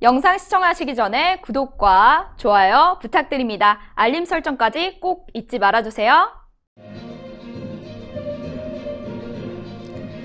영상 시청하시기 전에 구독과 좋아요 부탁드립니다. 알림 설정까지 꼭 잊지 말아주세요.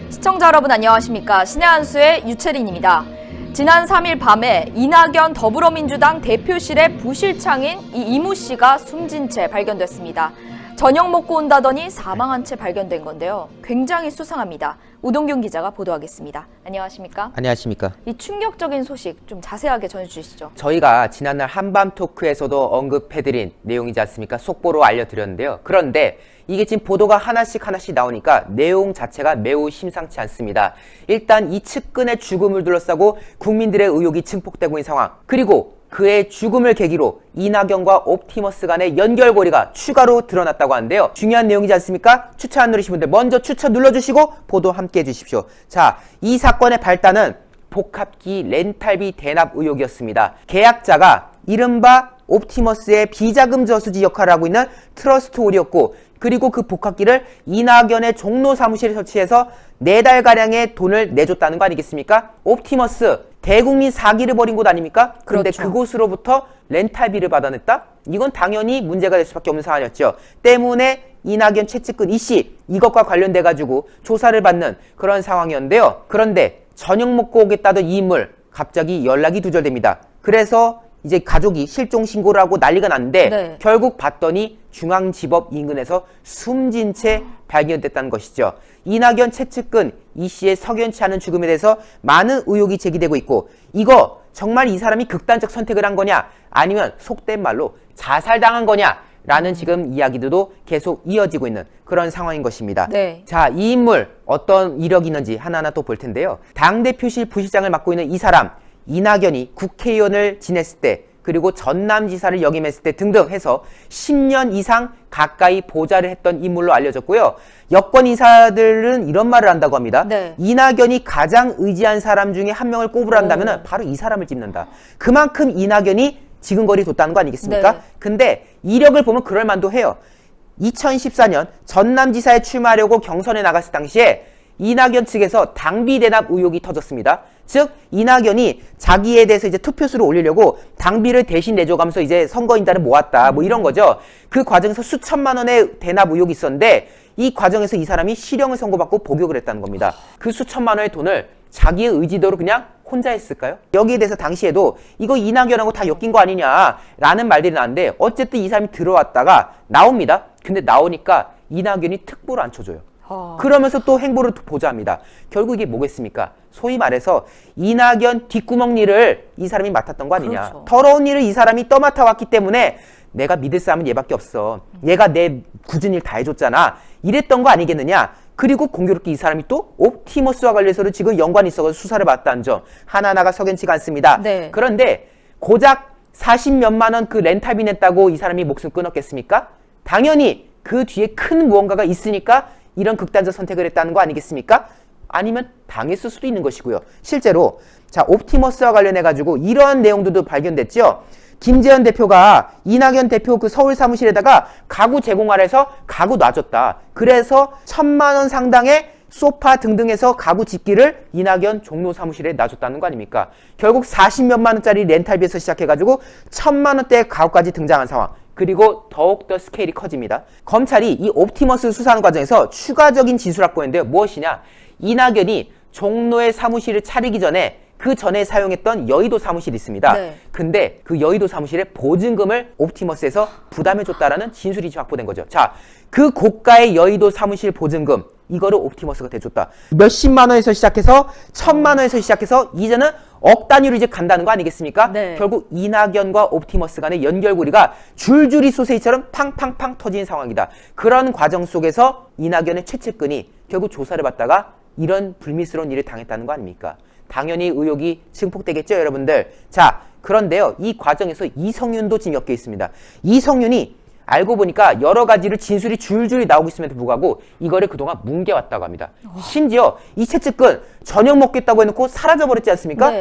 시청자 여러분 안녕하십니까? 신의 한수의 유채린입니다. 지난 3일 밤에 이낙연 더불어민주당 대표실의 부실창인 이모 씨가 숨진 채 발견됐습니다. 저녁 먹고 온다더니 사망한 채 발견된 건데요. 굉장히 수상합니다. 우동균 기자가 보도하겠습니다. 안녕하십니까? 안녕하십니까? 이 충격적인 소식 좀 자세하게 전해주시죠. 저희가 지난날 한밤 토크에서도 언급해드린 내용이지 않습니까? 속보로 알려드렸는데요. 그런데 이게 지금 보도가 하나씩 나오니까 내용 자체가 매우 심상치 않습니다. 일단 이 측근의 죽음을 둘러싸고 국민들의 의혹이 증폭되고 있는 상황, 그리고 그의 죽음을 계기로 이낙연과 옵티머스 간의 연결고리가 추가로 드러났다고 하는데요. 중요한 내용이지 않습니까? 추천 안 누르신 분들 먼저 추천 눌러주시고 보도 함께 해주십시오. 자, 이 사건의 발단은 복합기 렌탈비 대납 의혹이었습니다. 계약자가 이른바 옵티머스의 비자금 저수지 역할을 하고 있는 트러스트홀이었고, 그리고 그 복합기를 이낙연의 종로 사무실에 설치해서 4달가량의 돈을 내줬다는 거 아니겠습니까? 옵티머스, 대국민 사기를 벌인 곳 아닙니까? 그런데 그렇죠. 그곳으로부터 렌탈비를 받아냈다? 이건 당연히 문제가 될 수밖에 없는 상황이었죠. 때문에 이낙연 최측근 이씨, 이것과 관련돼가지고 조사를 받는 그런 상황이었는데요. 그런데 저녁 먹고 오겠다던 이 인물, 갑자기 연락이 두절됩니다. 그래서 이제 가족이 실종 신고를 하고 난리가 났는데 결국 봤더니 중앙지법 인근에서 숨진 채 발견됐다는 것이죠. 이낙연 최측근 이 씨의 석연치 않은 죽음에 대해서 많은 의혹이 제기되고 있고, 이거 정말 이 사람이 극단적 선택을 한 거냐, 아니면 속된 말로 자살당한 거냐 라는 지금 이야기들도 계속 이어지고 있는 그런 상황인 것입니다. 자, 이 인물 어떤 이력이 있는지 하나하나 또 볼 텐데요. 당대표실 부실장을 맡고 있는 이 사람, 이낙연이 국회의원을 지냈을 때, 그리고 전남지사를 역임했을 때 등등 해서 10년 이상 가까이 보좌를 했던 인물로 알려졌고요. 여권 인사들은 이런 말을 한다고 합니다. 이낙연이 가장 의지한 사람 중에 한 명을 꼽으란다면 바로 이 사람을 찝는다. 그만큼 이낙연이 지근거리 뒀다는 거 아니겠습니까? 근데 이력을 보면 그럴 만도 해요. 2014년 전남지사에 출마하려고 경선에 나갔을 당시에 이낙연 측에서 당비 대납 의혹이 터졌습니다. 즉 이낙연이 자기에 대해서 이제 투표수를 올리려고 당비를 대신 내줘가면서 이제 선거인단을 모았다, 뭐 이런 거죠. 그 과정에서 수천만 원의 대납 의혹이 있었는데, 이 과정에서 이 사람이 실형을 선고받고 복역을 했다는 겁니다. 그 수천만 원의 돈을 자기의 의지대로 그냥 혼자 했을까요? 여기에 대해서 당시에도 이거 이낙연하고 다 엮인 거 아니냐라는 말들이 나왔는데, 어쨌든 이 사람이 들어왔다가 나옵니다. 근데 나오니까 이낙연이 특보를 안 쳐줘요. 그러면서 또 행보를 보좌합니다. 결국 이게 뭐겠습니까? 소위 말해서 이낙연 뒷구멍 일을 이 사람이 맡았던 거 아니냐. 더러운 일을 이 사람이 떠맡아 왔기 때문에 내가 믿을 사람은 얘밖에 없어. 얘가 내 굳은 일 다 해줬잖아. 이랬던 거 아니겠느냐. 그리고 공교롭게 이 사람이 또 옵티머스와 관련해서도 지금 연관이 있어서 수사를 받았다는 점 하나하나가 석연치가 않습니다. 그런데 고작 40몇만 원 그 렌탈비 냈다고 이 사람이 목숨 끊었겠습니까? 당연히 그 뒤에 큰 무언가가 있으니까 이런 극단적 선택을 했다는 거 아니겠습니까? 아니면 당했을 수도 있는 것이고요. 실제로 자, 옵티머스와 관련해가지고 이러한 내용들도 발견됐죠. 김재현 대표가 이낙연 대표 그 서울 사무실에다가 가구 제공하라 해서 가구 놔줬다. 그래서 1000만 원 상당의 소파 등등 해서 가구 집기를 이낙연 종로 사무실에 놔줬다는 거 아닙니까? 결국 40몇만 원짜리 렌탈비에서 시작해가지고 1000만 원대의 가구까지 등장한 상황. 그리고 더욱더 스케일이 커집니다. 검찰이 이 옵티머스 수사하는 과정에서 추가적인 진술 확보했는데요. 무엇이냐? 이낙연이 종로의 사무실을 차리기 전에 그 전에 사용했던 여의도 사무실이 있습니다. 근데 그 여의도 사무실에 보증금을 옵티머스에서 부담해줬다라는 진술이 확보된 거죠. 자, 그 고가의 여의도 사무실 보증금, 이거를 옵티머스가 대줬다. 몇십만 원에서 시작해서 1000만 원에서 시작해서 이제는 억 단위로 이제 간다는 거 아니겠습니까? 결국 이낙연과 옵티머스 간의 연결고리가 줄줄이 소세지처럼 팡팡팡 터진 상황이다. 그런 과정 속에서 이낙연의 최측근이 결국 조사를 받다가 이런 불미스러운 일을 당했다는 거 아닙니까? 당연히 의혹이 증폭되겠죠, 여러분들. 자, 그런데요, 이 과정에서 이성윤도 지금 엮여 있습니다. 이성윤이 알고 보니까 여러 가지로 진술이 줄줄이 나오고 있음에도 불구하고 이거를 그동안 뭉개왔다고 합니다. 심지어 이 최측근 저녁 먹겠다고 해놓고 사라져버렸지 않습니까?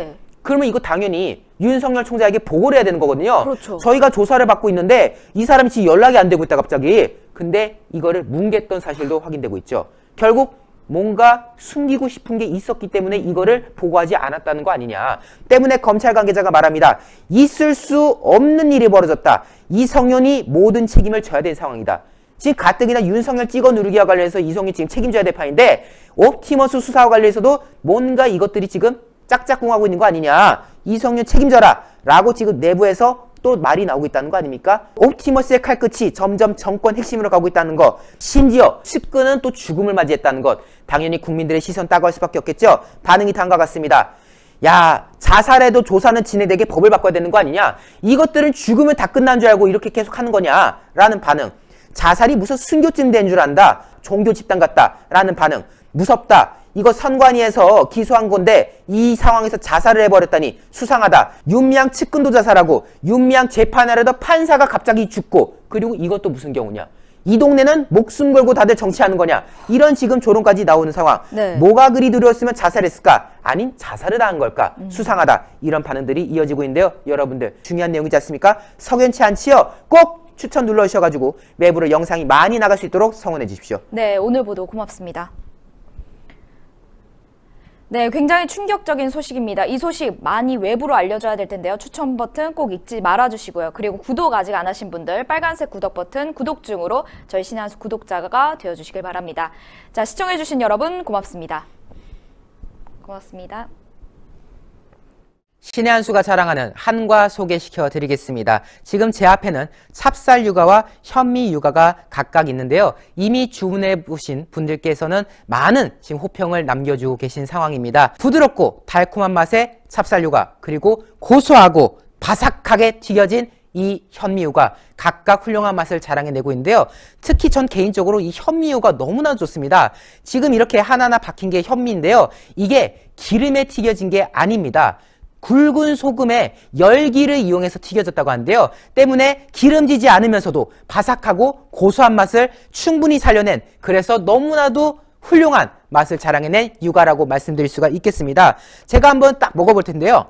그러면 이거 당연히 윤석열 총장에게 보고를 해야 되는 거거든요. 저희가 조사를 받고 있는데 이 사람이 지금 연락이 안 되고 있다 갑자기. 근데 이거를 뭉갰던 사실도 확인되고 있죠. 결국 뭔가 숨기고 싶은 게 있었기 때문에 이거를 보고하지 않았다는 거 아니냐. 때문에 검찰 관계자가 말합니다. 있을 수 없는 일이 벌어졌다. 이성윤이 모든 책임을 져야 될 상황이다. 지금 가뜩이나 윤석열 찍어 누르기와 관련해서 이성윤 지금 책임져야 될 판인데 옵티머스 수사와 관련해서도 뭔가 이것들이 지금 짝짝꿍하고 있는 거 아니냐. 이성윤 책임져라 라고 지금 내부에서 또 말이 나오고 있다는 거 아닙니까? 옵티머스의 칼끝이 점점 정권 핵심으로 가고 있다는 거, 심지어 측근은 또 죽음을 맞이했다는 것, 당연히 국민들의 시선 따가울 수밖에 없겠죠? 반응이 다음과 같습니다. 야, 자살해도 조사는 진행되게 법을 바꿔야 되는 거 아니냐? 이것들은 죽으면 다 끝난 줄 알고 이렇게 계속 하는 거냐? 라는 반응. 자살이 무슨 순교쯤 된 줄 안다. 종교 집단 같다. 라는 반응. 무섭다. 이거 선관위에서 기소한 건데 이 상황에서 자살을 해버렸다니 수상하다. 윤미향 측근도 자살하고 윤미향 재판하려다 판사가 갑자기 죽고 그리고 이것도 무슨 경우냐. 이 동네는 목숨 걸고 다들 정치하는 거냐. 이런 지금 조롱까지 나오는 상황. 네. 뭐가 그리 두려웠으면 자살했을까? 아닌 자살을 당한 걸까? 수상하다. 이런 반응들이 이어지고 있는데요. 여러분들 중요한 내용이지 않습니까? 석연치 않지요? 꼭 추천 눌러주셔가지고 외부로 영상이 많이 나갈 수 있도록 성원해 주십시오. 네, 오늘 보도 고맙습니다. 네, 굉장히 충격적인 소식입니다. 이 소식 많이 외부로 알려줘야 될 텐데요. 추천 버튼 꼭 잊지 말아주시고요. 그리고 구독 아직 안 하신 분들 빨간색 구독 버튼 구독 중으로 저희 신의 한 수 구독자가 되어주시길 바랍니다. 자, 시청해주신 여러분 고맙습니다. 고맙습니다. 신의 한 수가 자랑하는 한과 소개시켜 드리겠습니다. 지금 제 앞에는 찹쌀 육아와 현미 육아가 각각 있는데요. 이미 주문해 보신 분들께서는 많은 지금 호평을 남겨주고 계신 상황입니다. 부드럽고 달콤한 맛의 찹쌀 육아, 그리고 고소하고 바삭하게 튀겨진 이 현미유가 각각 훌륭한 맛을 자랑해내고 있는데요. 특히 전 개인적으로 이 현미유가 너무나 좋습니다. 지금 이렇게 하나하나 박힌 게 현미인데요. 이게 기름에 튀겨진 게 아닙니다. 굵은 소금에 열기를 이용해서 튀겨졌다고 하는데요. 때문에 기름지지 않으면서도 바삭하고 고소한 맛을 충분히 살려낸, 그래서 너무나도 훌륭한 맛을 자랑해낸 육아라고 말씀드릴 수가 있겠습니다. 제가 한번 딱 먹어볼 텐데요.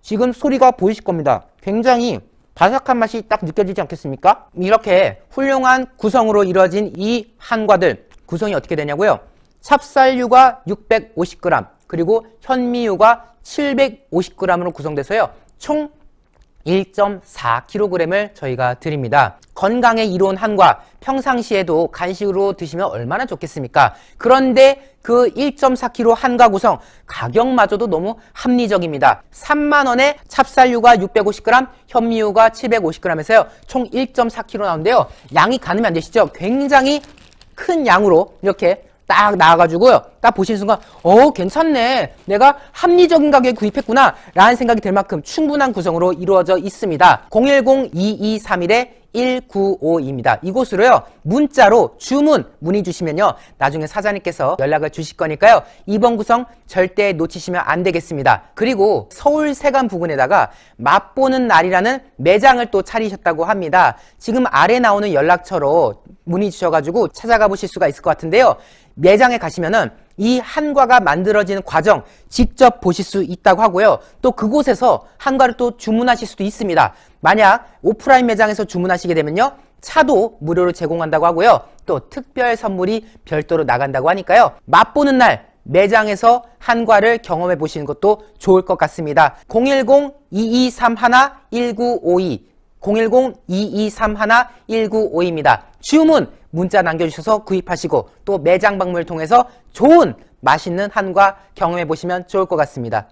지금 소리가 보이실 겁니다. 굉장히 바삭한 맛이 딱 느껴지지 않겠습니까? 이렇게 훌륭한 구성으로 이루어진 이 한과들 구성이 어떻게 되냐고요? 찹쌀유가 650g, 그리고 현미유가 750g으로 구성돼서요. 총 1.4kg을 저희가 드립니다. 건강에 이로운 한과, 평상시에도 간식으로 드시면 얼마나 좋겠습니까? 그런데 그 1.4kg 한과 구성 가격마저도 너무 합리적입니다. 3만원에 찹쌀유가 650g, 현미유가 750g에서요. 총 1.4kg 나오는데요. 양이 가늠이 안 되시죠? 굉장히 큰 양으로 이렇게 딱 나와가지고요. 딱 보시는 순간 괜찮네. 내가 합리적인 가격에 구입했구나 라는 생각이 들 만큼 충분한 구성으로 이루어져 있습니다. 010-2231-1952입니다. 이곳으로요. 문자로 주문 문의 주시면요. 나중에 사장님께서 연락을 주실 거니까요. 이번 구성 절대 놓치시면 안 되겠습니다. 그리고 서울 세관 부근에다가 맛보는 날이라는 매장을 또 차리셨다고 합니다. 지금 아래 나오는 연락처로 문의 주셔가지고 찾아가 보실 수가 있을 것 같은데요. 매장에 가시면은 이 한과가 만들어지는 과정 직접 보실 수 있다고 하고요. 또 그곳에서 한과를 또 주문하실 수도 있습니다. 만약 오프라인 매장에서 주문하시게 되면요. 차도 무료로 제공한다고 하고요. 또 특별 선물이 별도로 나간다고 하니까요. 맛보는 날 매장에서 한과를 경험해 보시는 것도 좋을 것 같습니다. 010-2231-1952 010-2231-1952입니다. 주문 문자 남겨주셔서 구입하시고 또 매장 방문을 통해서 좋은 맛있는 한과 경험해 보시면 좋을 것 같습니다.